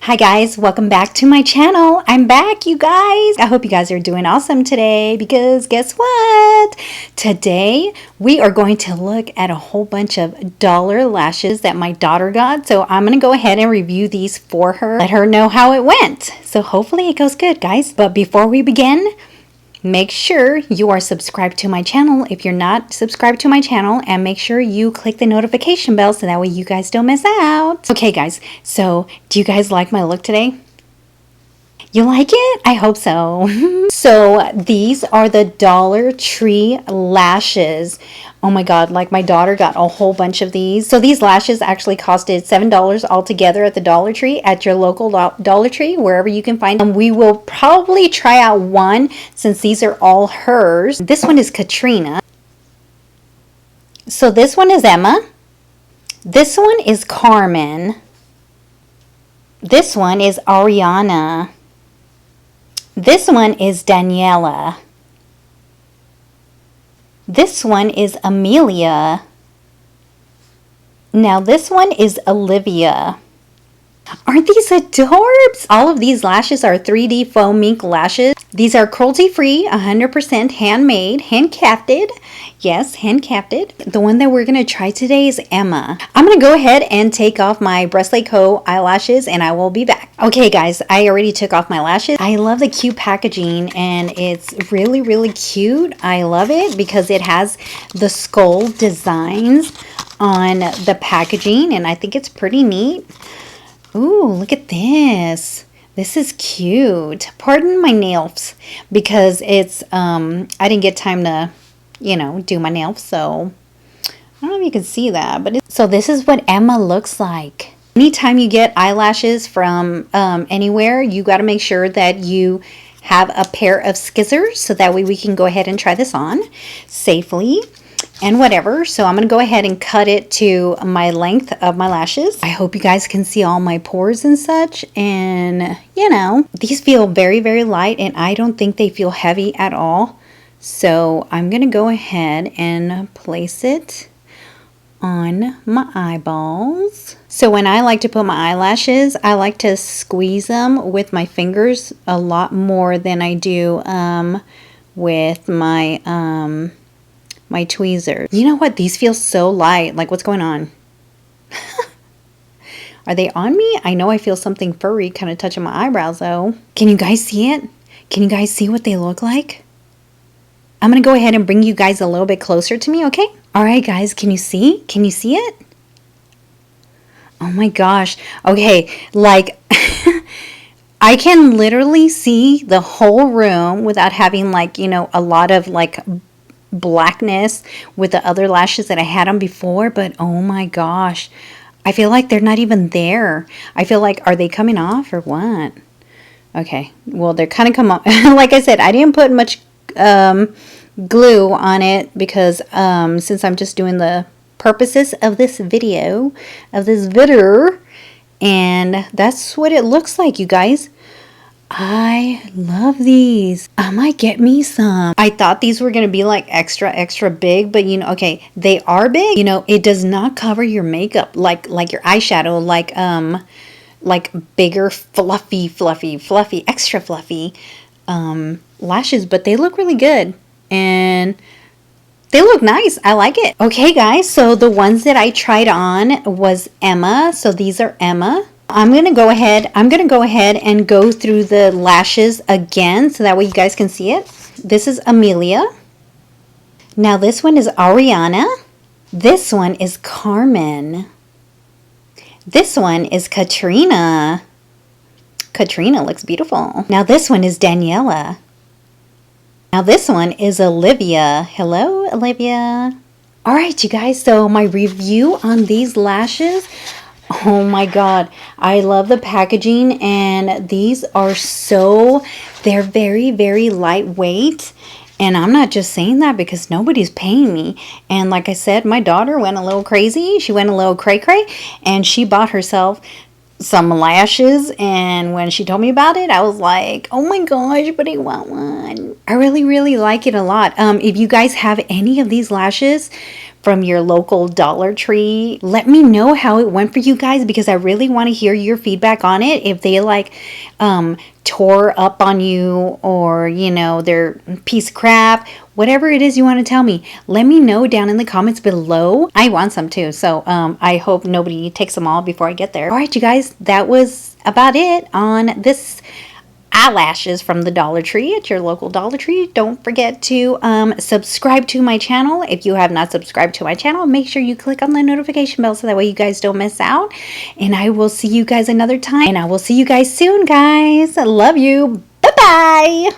Hi guys, welcome back to my channel. I'm back, you guys. I hope you guys are doing awesome today because guess what? Today we are going to look at a whole bunch of dollar lashes that my daughter got. So I'm going to go ahead and review these for her. Let her know how it went. So hopefully it goes good, guys. But before we begin, make sure you are subscribed to my channel if you're not subscribed to my channel, and make sure you click the notification bell so that way you guys don't miss out. Okay guys, so do you guys like my look today? You like it? I hope so. So these are the Dollar Tree lashes. Oh my god, like my daughter got a whole bunch of these. So these lashes actually costed $7 altogether at the Dollar Tree, at your local Dollar Tree, wherever you can find them. We will probably try out one since these are all hers. This one is Katrina. So this one is Emma. This one is Carmen. This one is Ariana. This one is Daniela. This one is Amelia. Now this one is Olivia. Aren't these adorbs? All of these lashes are 3D Faux Mink lashes. These are cruelty-free, 100% handmade, handcrafted. Yes, handcrafted. The one that we're going to try today is Emma. I'm going to go ahead and take off my Breslay Co eyelashes and I will be back. Okay guys, I already took off my lashes. I love the cute packaging and it's really, really cute. I love it because it has the skull designs on the packaging and I think it's pretty neat. Ooh, look at this. This is cute. Pardon my nails because it's, I didn't get time to, do my nails. So I don't know if you can see that, but so this is what Emma looks like. Anytime you get eyelashes from anywhere, you got to make sure that you have a pair of scissors so that way we can go ahead and try this on safely. And whatever, so I'm going to go ahead and cut it to my length of my lashes. I hope you guys can see all my pores and such, and these feel very, very light and I don't think they feel heavy at all. So I'm going to go ahead and place it on my eyeballs. So when I like to put my eyelashes, I like to squeeze them with my fingers a lot more than I do with my my tweezers. You know what? These feel so light. Like, what's going on? Are they on me? I know I feel something furry kind of touching my eyebrows though. Can you guys see it? Can you guys see what they look like? I'm going to go ahead and bring you guys a little bit closer to me, okay? All right, guys, can you see? Can you see it? Oh my gosh. Okay, like I can literally see the whole room without having like, a lot of like blackness with the other lashes that I had on before, but oh my gosh, I feel like they're not even there. I feel like, are they coming off or what? Okay, well, they're kind of come off. Like I said, I didn't put much glue on it because since I'm just doing the purposes of this video, and that's what it looks like, you guys. I love these. I might get me some. I thought these were going to be like extra big, but okay, they are big. It does not cover your makeup like your eyeshadow, like bigger, fluffy, extra fluffy lashes, but they look really good and they look nice. I like it. Okay, guys, so the ones that I tried on was Emma. So these are Emma. I'm going to go ahead and go through the lashes again so that way you guys can see it. This is Amelia. Now this one is Ariana. This one is Carmen. This one is Katrina. Katrina looks beautiful. Now this one is Daniela. Now this one is Olivia. Hello, Olivia. All right, you guys, so my review on these lashes. Oh my god, I love the packaging, and these are they're very, very lightweight, and I'm not just saying that because nobody's paying me. And like I said, my daughter went a little crazy. She went a little cray-cray, and she bought herself some lashes, and when she told me about it, I was like, oh my gosh, but I want one. I really, really like it a lot. If you guys have any of these lashes from your local Dollar Tree. Let me know how it went for you guys, because I really want to hear your feedback on it. If they like tore up on you, or you know, they're a piece of crap, whatever it is you want to tell me, let me know down in the comments below. I want some too, so I hope nobody takes them all before I get there. All right, you guys, that was about it on this eyelashes from the Dollar Tree at your local Dollar Tree. Don't forget to subscribe to my channel. If you have not subscribed to my channel, make sure you click on the notification bell so that way you guys don't miss out. And I will see you guys another time, and I will see you guys soon, guys. I love you. Bye bye.